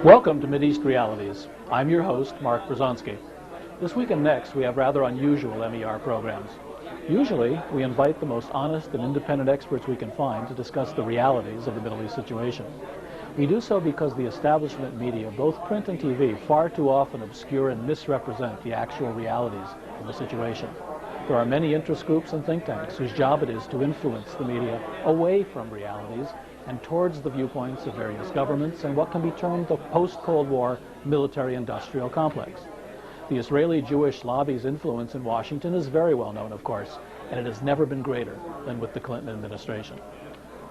Welcome to Mideast Realities. I'm your host, Mark Brzezinski. This week and next, we have rather unusual MER programs. Usually, we invite the most honest and independent experts we can find to discuss the realities of the Middle East situation. We do so because the establishment media, both print and TV, far too often obscure and misrepresent the actual realities of the situation. There are many interest groups and think tanks whose job it is to influence the media away from realities and towards the viewpoints of various governments and what can be termed the post-Cold War military-industrial complex. The Israeli-Jewish lobby's influence in Washington is very well known, of course, and it has never been greater than with the Clinton administration.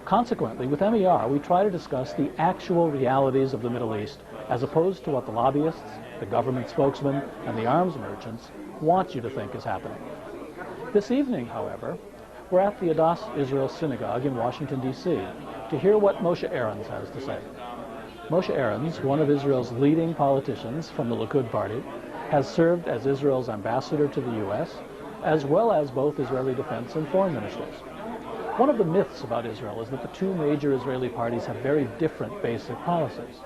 Consequently, with MER, we try to discuss the actual realities of the Middle East as opposed to what the lobbyists, the government spokesmen, and the arms merchants want you to think is happening. This evening, however, we're at the Adass Israel Synagogue in Washington, D.C. to hear what Moshe Aresns has to say. Moshe Aresns, one of Israel's leading politicians from the Likud party, has served as Israel's ambassador to the U.S., as well as both Israeli defense and foreign ministers. One of the myths about Israel is that the two major Israeli parties have very different basic policies.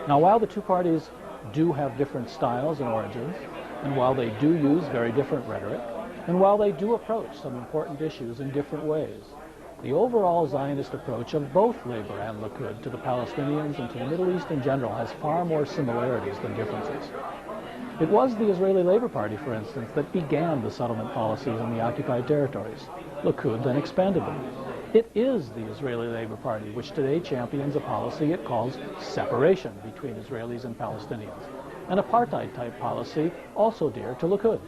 Now, while the two parties do have different styles and origins, and while they do use very different rhetoric, and while they do approach some important issues in different ways, the overall Zionist approach of both Labor and Likud to the Palestinians and to the Middle East in general has far more similarities than differences. It was the Israeli Labor Party, for instance, that began the settlement policies in the occupied territories. Likud then expanded them. It is the Israeli Labor Party which today champions a policy it calls separation between Israelis and Palestinians, an apartheid-type policy also dear to Likud.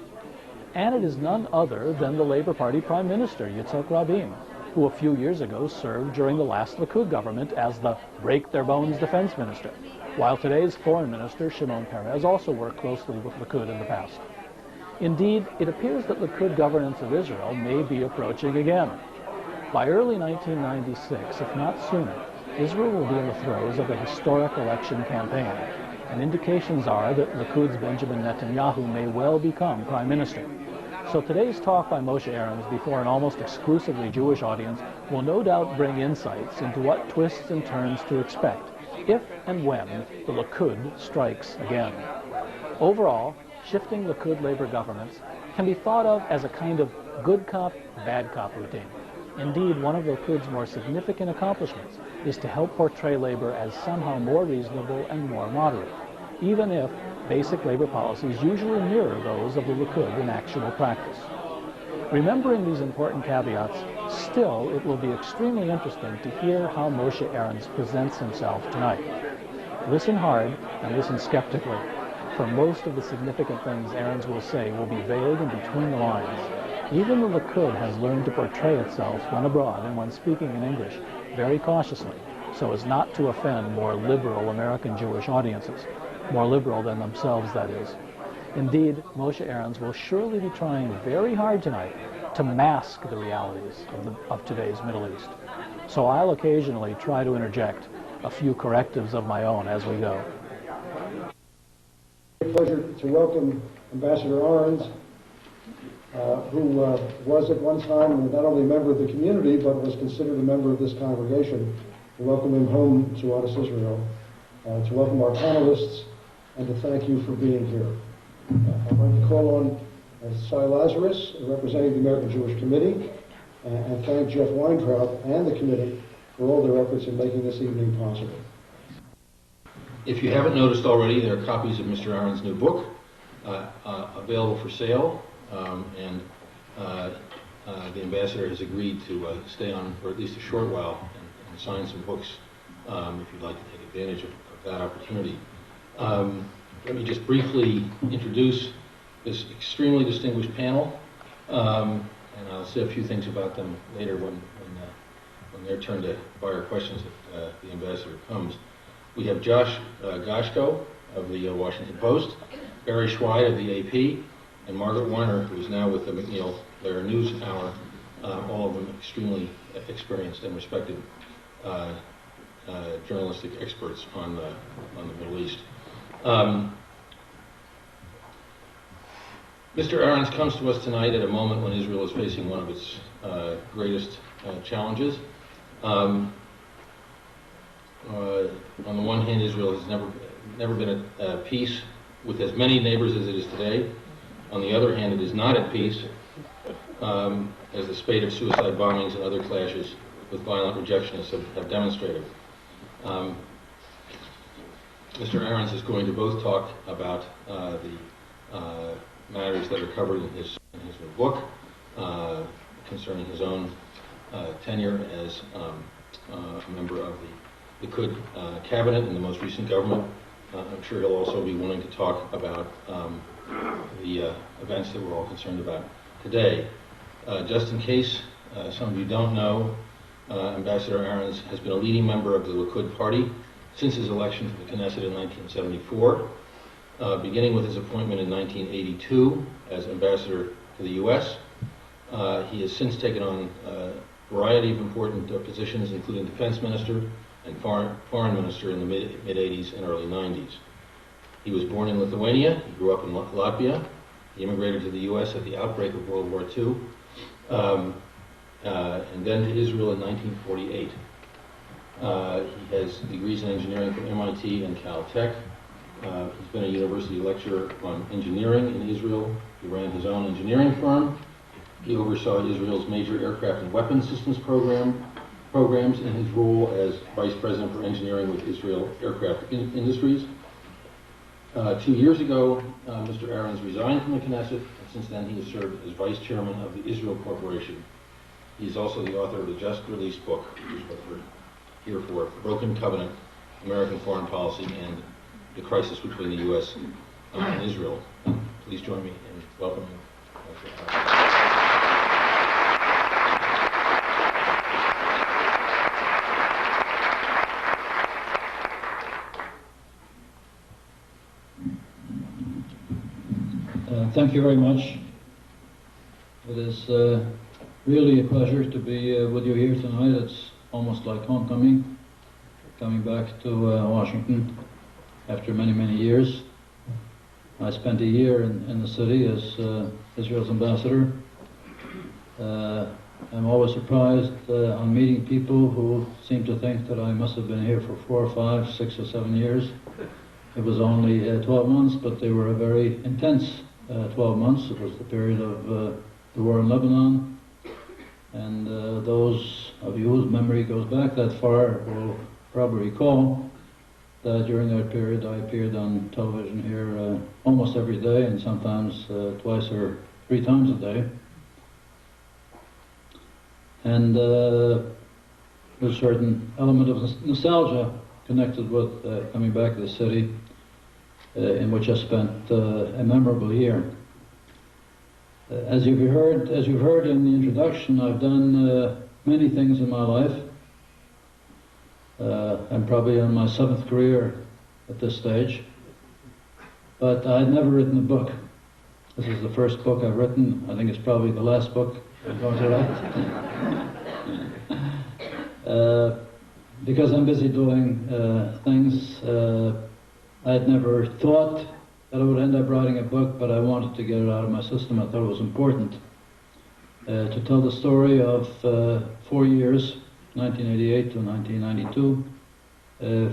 And it is none other than the Labor Party Prime Minister, Yitzhak Rabin, who a few years ago served during the last Likud government as the break-their-bones defense minister, while today's foreign minister, Shimon Peres, also worked closely with Likud in the past. Indeed, it appears that Likud governance of Israel may be approaching again. By early 1996, if not sooner, Israel will be in the throes of a historic election campaign, and indications are that Likud's Benjamin Netanyahu may well become prime minister. So today's talk by Moshe Aresns before an almost exclusively Jewish audience will no doubt bring insights into what twists and turns to expect if and when the Likud strikes again. Overall, shifting Likud labor governments can be thought of as a kind of good cop, bad cop routine. Indeed, one of Likud's more significant accomplishments is to help portray labor as somehow more reasonable and more moderate, even if basic labor policies usually mirror those of the Likud in actual practice. Remembering these important caveats, still it will be extremely interesting to hear how Moshe Aresns presents himself tonight. Listen hard and listen skeptically, for most of the significant things Aresns will say will be vague and between the lines. Even the Likud has learned to portray itself when abroad and when speaking in English very cautiously, so as not to offend more liberal American Jewish audiences. More liberal than themselves, that is. Indeed, Moshe Aresns will surely be trying very hard tonight to mask the realities of today's Middle East. So I'll occasionally try to interject a few correctives of my own as we go. It's a pleasure to welcome Ambassador Aresns, who was at one time not only a member of the community, but was considered a member of this congregation. To welcome him home to Adass Israel, to welcome our panelists, and to thank you for being here. I'd like to call on Cy Lazarus, representing the American Jewish Committee, and thank Jeff Weintraub and the committee for all their efforts in making this evening possible. If you haven't noticed already, there are copies of Mr. Aresns' new book available for sale, and the ambassador has agreed to stay on for at least a short while and sign some books if you'd like to take advantage of that opportunity. Let me just briefly introduce this extremely distinguished panel, and I'll say a few things about them later when their turn to fire questions if the ambassador comes. We have Josh Goshko of the Washington Post, Barry Schweid of the AP, and Margaret Weiner, who is now with the McNeil-Lehrer News Hour, all of them extremely experienced and respected journalistic experts on the Middle East. Mr. Aresns comes to us tonight at a moment when Israel is facing one of its greatest challenges. On the one hand, Israel has never never been at peace with as many neighbors as it is today. On the other hand, it is not at peace, as the spate of suicide bombings and other clashes with violent rejectionists have demonstrated. Mr. Aresns is going to both talk about the matters that are covered in his new book concerning his own tenure as a member of the Likud cabinet in the most recent government. I'm sure he'll also be willing to talk about the events that we're all concerned about today. Just in case some of you don't know, Ambassador Aresns has been a leading member of the Likud party since his election to the Knesset in 1974, beginning with his appointment in 1982 as ambassador to the U.S. He has since taken on a variety of important positions, including defense minister and foreign minister in the mid-80s and early 90s. He was born in Lithuania. He grew up in Latvia. He immigrated to the U.S. at the outbreak of World War II, and then to Israel in 1948. He has degrees in engineering from MIT and Caltech. He's been a university lecturer on engineering in Israel. He ran his own engineering firm. He oversaw Israel's major aircraft and weapons systems programs in his role as vice president for engineering with Israel Aircraft Industries. 2 years ago, Mr. Aresns resigned from the Knesset, and since then he has served as vice chairman of the Israel Corporation. He's also the author of the just-released book, which is what we're here for, Broken Covenant, American Foreign Policy and the Crisis Between the U.S. and Israel. Please join me in welcoming Mr. Aresns. Thank you very much. It is really a pleasure to be with you here tonight. It's almost like homecoming, coming back to Washington after many, many years. I spent a year in the city as Israel's ambassador. I'm always surprised on meeting people who seem to think that I must have been here for 4 or 5, 6 or 7 years. It was only 12 months, but they were a very intense 12 months. It was the period of the war in Lebanon, and those of you whose memory goes back that far will probably recall that during that period I appeared on television here almost every day, and sometimes twice or 3 times a day. And there's a certain element of nostalgia connected with coming back to the city, in which I spent a memorable year. As you've heard in the introduction, I've done many things in my life. I'm probably on my 7th career at this stage, but I had never written a book. This is the first book I've written. I think it's probably the last book I'm going to write. Because I'm busy doing things, I had never thought that I would end up writing a book, but I wanted to get it out of my system. I thought it was important to tell the story of 4 years, 1988 to 1992,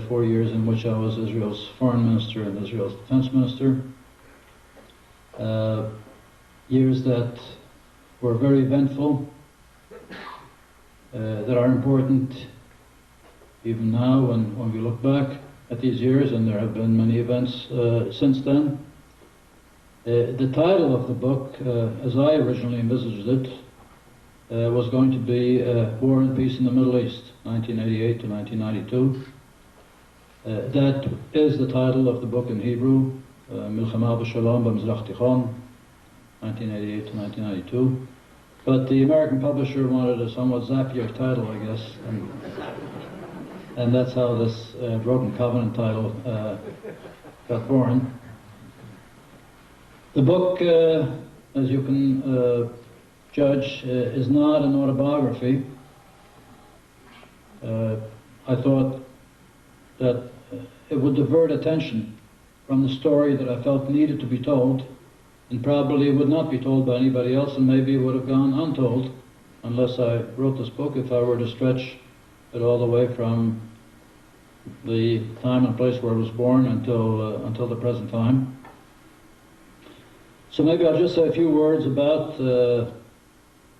4 years in which I was Israel's foreign minister and Israel's defense minister. Years that were very eventful, that are important even now when we look back at these years, and there have been many events since then. The title of the book, as I originally envisaged it, was going to be War and Peace in the Middle East, 1988 to 1992. That is the title of the book in Hebrew, Milchama v'Shalom b'Mizrach Tichon, 1988 to 1992. But the American publisher wanted a somewhat zappier title, I guess, and that's how this Broken Covenant title got born. The book, as you can judge, is not an autobiography. I thought that it would divert attention from the story that I felt needed to be told, and probably would not be told by anybody else, and maybe it would have gone untold unless I wrote this book, if I were to stretch it all the way from the time and place where I was born until the present time. So maybe I'll just say a few words about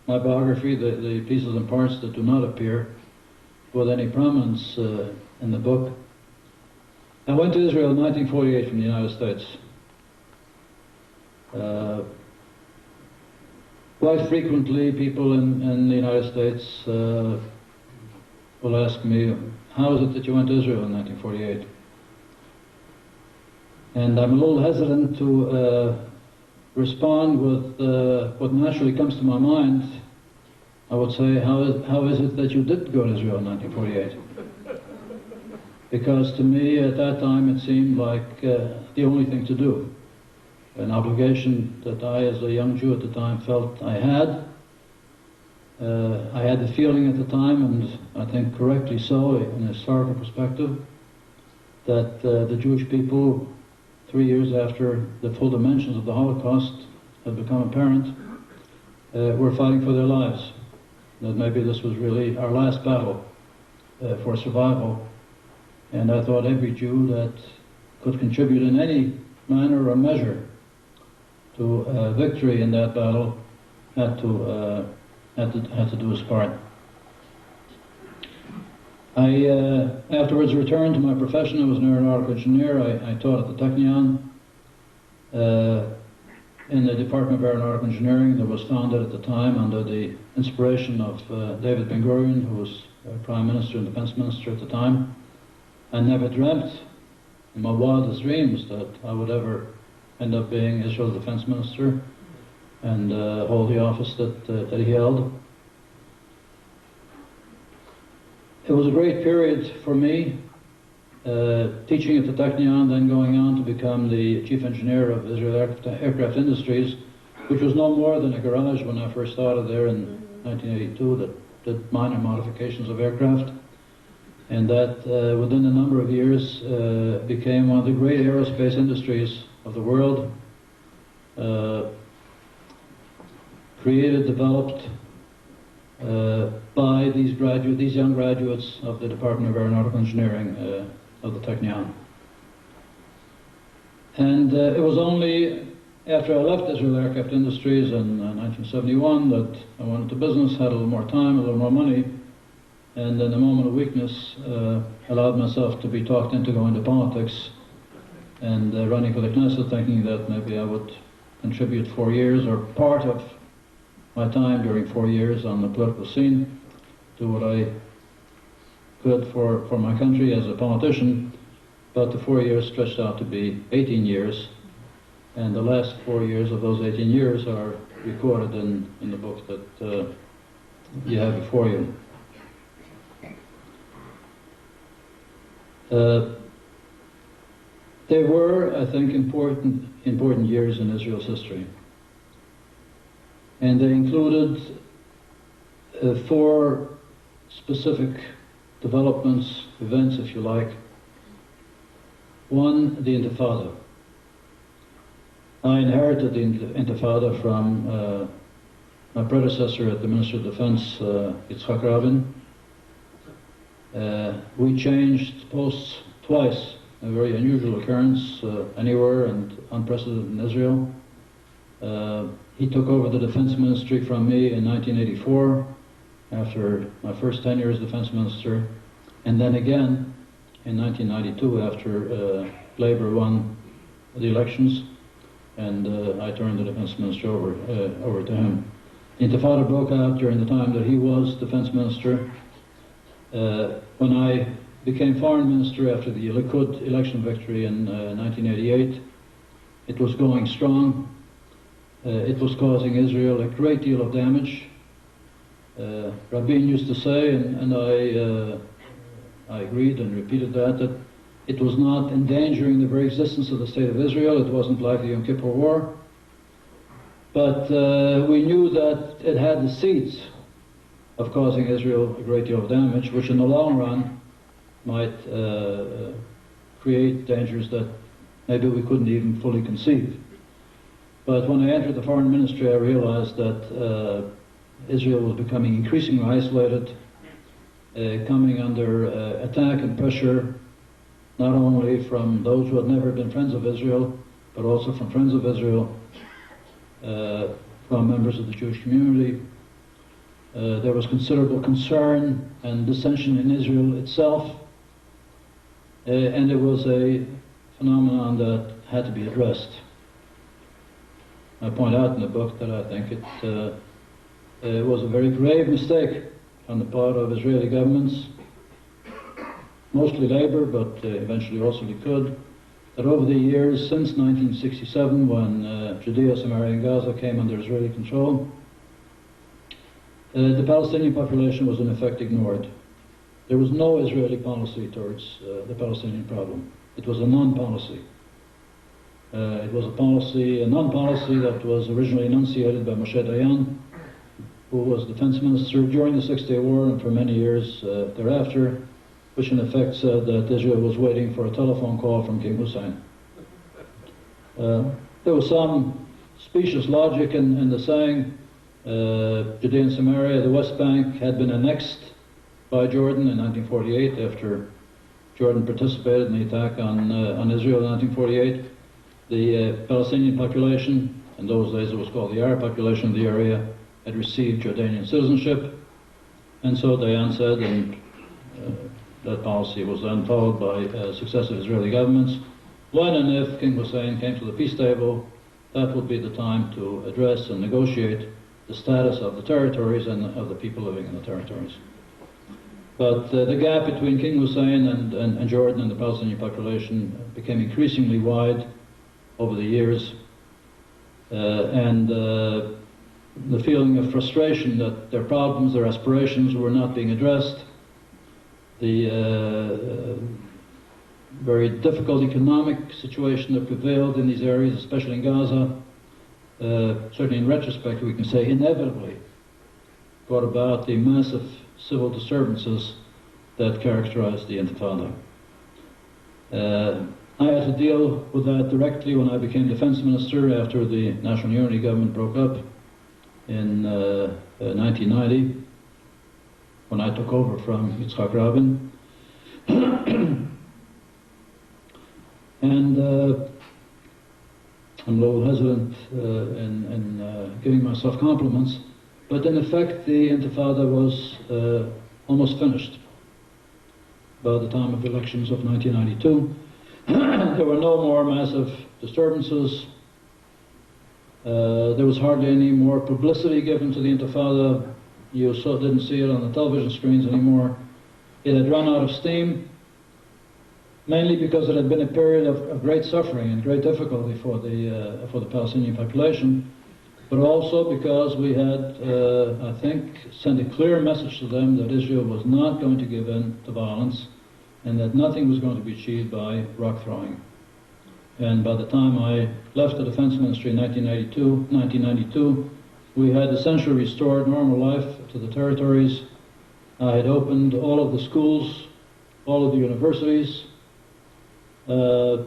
my biography, the pieces and parts that do not appear with any prominence in the book. I went to Israel in 1948 from the United States. Quite frequently, people in the United States will ask me, how is it that you went to Israel in 1948? And I'm a little hesitant to respond with what naturally comes to my mind. I would say, how is it that you did go to Israel in 1948? Because to me, at that time, it seemed like the only thing to do. An obligation that I, as a young Jew at the time, felt I had. I had the feeling at the time, and I think correctly so, in a historical perspective, that the Jewish people, 3 years after the full dimensions of the Holocaust had become apparent, were fighting for their lives. That maybe this was really our last battle for survival. And I thought every Jew that could contribute in any manner or measure to victory in that battle had to do his part. I afterwards returned to my profession. I was an aeronautical engineer. I taught at the Technion in the Department of Aeronautical Engineering that was founded at the time under the inspiration of David Ben-Gurion, who was Prime Minister and Defense Minister at the time. I never dreamt in my wildest dreams that I would ever end up being Israel's Defense Minister and hold the office that he held. It was a great period for me, teaching at the Technion, then going on to become the chief engineer of Israel Aircraft Industries, which was no more than a garage when I first started there in 1982 that did minor modifications of aircraft. And that within a number of years became one of the great aerospace industries of the world, created, developed by these young graduates of the Department of Aeronautical Engineering of the Technion. And it was only after I left Israel Aircraft Industries in 1971 that I went into business, had a little more time, a little more money, and in a moment of weakness allowed myself to be talked into going to politics and running for the Knesset, thinking that maybe I would contribute 4 years or part of my time during 4 years on the political scene, do what I could for my country as a politician. But the 4 years stretched out to be 18 years, and the last 4 years of those 18 years are recorded in the book that you have before you. They were, I think, important years in Israel's history. And they included 4 specific developments, events, if you like. One, the Intifada. I inherited the Intifada from my predecessor at the Ministry of Defense, Yitzhak Rabin. We changed posts twice, a very unusual occurrence anywhere and unprecedented in Israel. He took over the defense ministry from me in 1984 after my first tenure as defense minister, and then again in 1992 after Labour won the elections, and I turned the defense minister over to him. The Intifada broke out during the time that he was defense minister. When I became foreign minister after the Likud election victory in 1988, it was going strong. It was causing Israel a great deal of damage. Rabin used to say, and I agreed and repeated that it was not endangering the very existence of the State of Israel. It wasn't like the Yom Kippur War. But we knew that it had the seeds of causing Israel a great deal of damage, which in the long run might create dangers that maybe we couldn't even fully conceive. But when I entered the foreign ministry, I realized that Israel was becoming increasingly isolated, coming under attack and pressure not only from those who had never been friends of Israel, but also from friends of Israel, from members of the Jewish community. There was considerable concern and dissension in Israel itself, and it was a phenomenon that had to be addressed. I point out in the book that I think it was a very grave mistake on the part of Israeli governments, mostly Labour, but eventually also Likud, that over the years since 1967, when Judea, Samaria and Gaza came under Israeli control, the Palestinian population was in effect ignored. There was no Israeli policy towards the Palestinian problem. It was a non-policy. It was a non-policy that was originally enunciated by Moshe Dayan, who was defense minister during the Six-Day War and for many years thereafter, which in effect said that Israel was waiting for a telephone call from King Hussein. There was some specious logic in the saying. Judea and Samaria, the West Bank, had been annexed by Jordan in 1948 after Jordan participated in the attack on Israel in 1948. The Palestinian population, in those days it was called the Arab population of the area, had received Jordanian citizenship, and so Dayan said, and that policy was then followed by successive Israeli governments. When and if King Hussein came to the peace table, that would be the time to address and negotiate the status of the territories and of the people living in the territories. But the gap between King Hussein and Jordan and the Palestinian population became increasingly wide over the years, and the feeling of frustration that their problems, their aspirations were not being addressed, the very difficult economic situation that prevailed in these areas, especially in Gaza, certainly in retrospect we can say inevitably brought about the massive civil disturbances that characterized the Intifada. I had to deal with that directly when I became defense minister after the National Unity government broke up in 1990, when I took over from Yitzhak Rabin. And I'm a little hesitant in giving myself compliments, but in effect the Intifada was almost finished by the time of elections of 1992. There were no more massive disturbances. There was hardly any more publicity given to the Intifada. You didn't see it on the television screens anymore. It had run out of steam, mainly because it had been a period of great suffering and great difficulty for the Palestinian population, but also because we had, I think, sent a clear message to them that Israel was not going to give in to violence and that nothing was going to be achieved by rock throwing. And by the time I left the Defense Ministry in 1992, we had essentially restored normal life to the territories. I had opened all of the schools, all of the universities. The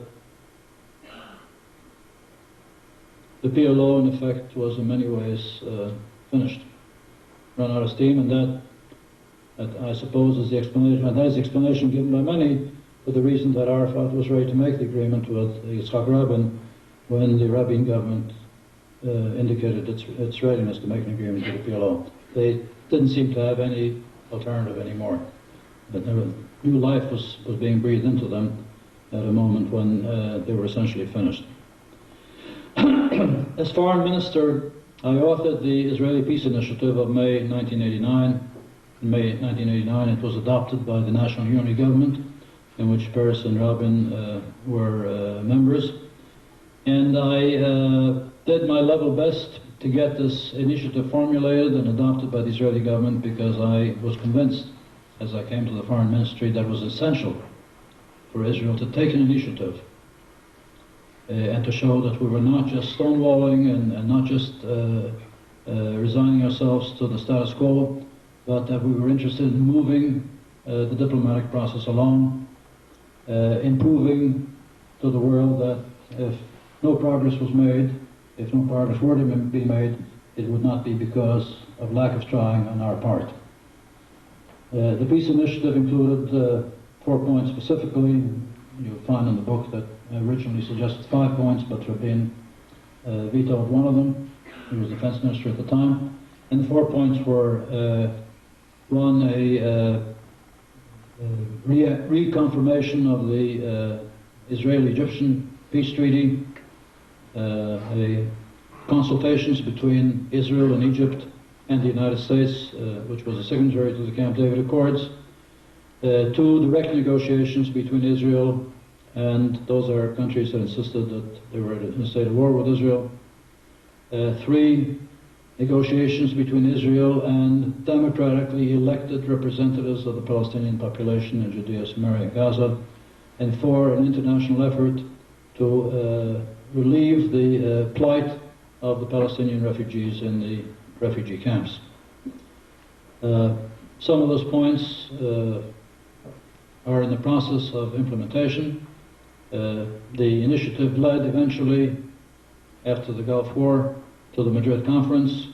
PLO, in effect, was in many ways finished, run out of steam, and that I suppose is the explanation, and that is the explanation given by many for the reason that Arafat was ready to make the agreement with Yitzhak Rabin when the Rabin government indicated its readiness to make an agreement with the PLO. They didn't seem to have any alternative anymore. But new life was being breathed into them at a moment when they were essentially finished. As foreign minister, I authored the Israeli Peace Initiative of May 1989. In May 1989, it was adopted by the National Unity government, in which Peres and Rabin were members. And I did my level best to get this initiative formulated and adopted by the Israeli government, because I was convinced, as I came to the foreign ministry, that it was essential for Israel to take an initiative and to show that we were not just stonewalling and not just resigning ourselves to the status quo, but that we were interested in moving the diplomatic process along, in proving to the world that if no progress was made, if no progress were to be made, it would not be because of lack of trying on our part. The peace initiative included 4 points specifically: you'll find in the book that I originally suggested 5 points, but Rabin vetoed one of them. He was defense minister at the time. And the 4 points were, one, a reconfirmation of the Israeli-Egyptian peace treaty, consultations between Israel and Egypt and the United States, which was a signatory to the Camp David Accords. 2, direct negotiations between Israel and those are countries that insisted that they were in a state of war with Israel. 3, negotiations between Israel and democratically elected representatives of the Palestinian population in Judea, Samaria, and Gaza. And 4, an international effort to relieve the plight of the Palestinian refugees in the refugee camps. Some of those points are in the process of implementation. The initiative led eventually, after the Gulf War, to the Madrid Conference.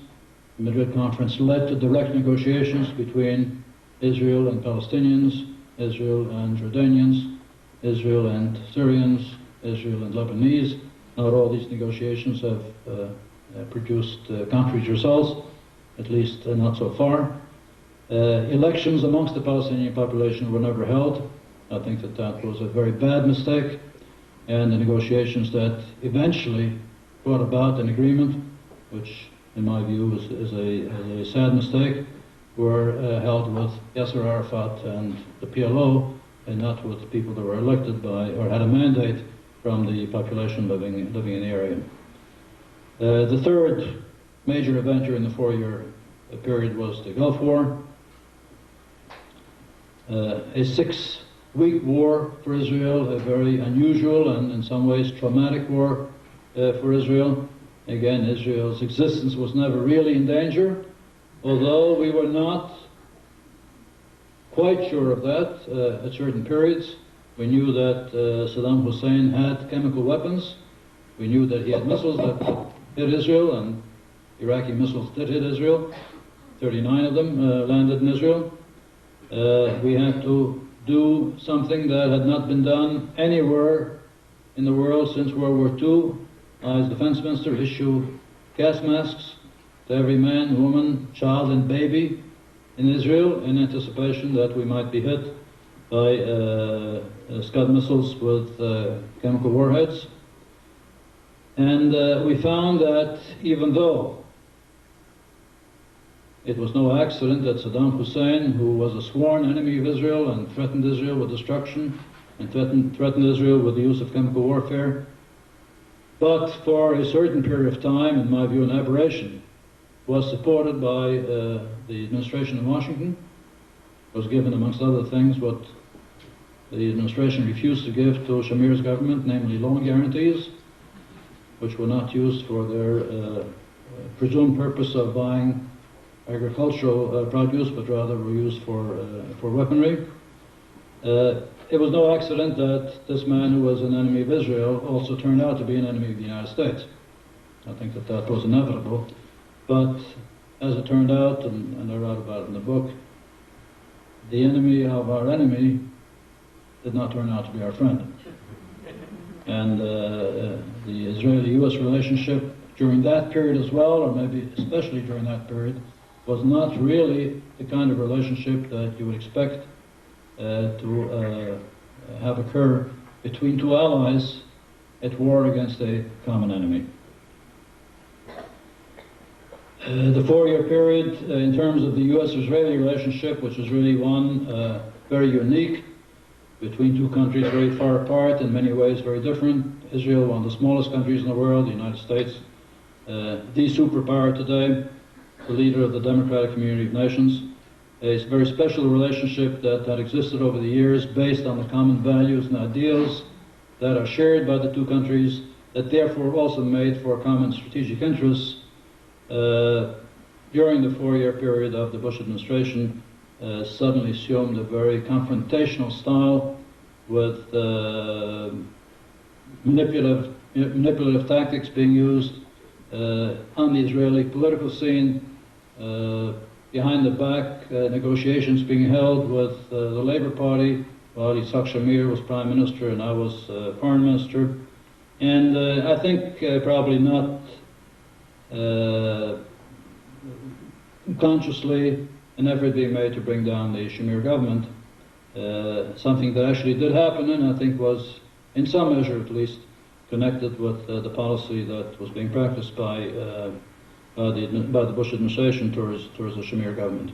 The Madrid Conference led to direct negotiations between Israel and Palestinians, Israel and Jordanians, Israel and Syrians, Israel and Lebanese. Not all these negotiations have produced concrete results, at least not so far. Elections amongst the Palestinian population were never held. I think that that was a very bad mistake, and the negotiations that eventually brought about an agreement, which in my view is a sad mistake, were held with Yasser Arafat and the PLO, and not with people that were elected by or had a mandate from the population living in the area. The third major event during the 4-year period was the Gulf War, a 6-week war for Israel, a very unusual and in some ways traumatic war for Israel. Again, Israel's existence was never really in danger, although we were not quite sure of that at certain periods. We knew that Saddam Hussein had chemical weapons. We knew that he had missiles that hit Israel, and Iraqi missiles did hit Israel. 39 of them landed in Israel. We had to do something that had not been done anywhere in the world since World War II. I, as defense minister, issue gas masks to every man, woman, child, and baby in Israel in anticipation that we might be hit by Scud missiles with chemical warheads. And we found that even though it was no accident that Saddam Hussein, who was a sworn enemy of Israel and threatened Israel with destruction and threatened Israel with the use of chemical warfare, but for a certain period of time, in my view an aberration, was supported by the administration in Washington, was given amongst other things what the administration refused to give to Shamir's government, namely loan guarantees, which were not used for their presumed purpose of buying agricultural produce, but rather were used for weaponry. It was no accident that this man, who was an enemy of Israel, also turned out to be an enemy of the United States. I think that that was inevitable. But as it turned out, and I wrote about it in the book, the enemy of our enemy did not turn out to be our friend. And the Israeli-U.S. relationship during that period as well, or maybe especially during that period, was not really the kind of relationship that you would expect to have occur between two allies at war against a common enemy. The 4-year period, in terms of the U.S.-Israeli relationship, which is really one very unique, between two countries very far apart, in many ways very different. Israel, one of the smallest countries in the world, the United States, the superpower today, the leader of the democratic community of nations. It's a very special relationship that had existed over the years based on the common values and ideals that are shared by the two countries, that therefore also made for common strategic interests. During the 4-year period of the Bush administration, suddenly assumed a very confrontational style with manipulative tactics being used on the Israeli political scene, behind the back negotiations being held with the Labour Party while Yitzhak Shamir was Prime Minister and I was Foreign Minister. And I think probably not consciously an effort being made to bring down the Shamir government. Something that actually did happen, and I think was, in some measure at least, connected with the policy that was being practiced by the Bush administration towards the Shamir government.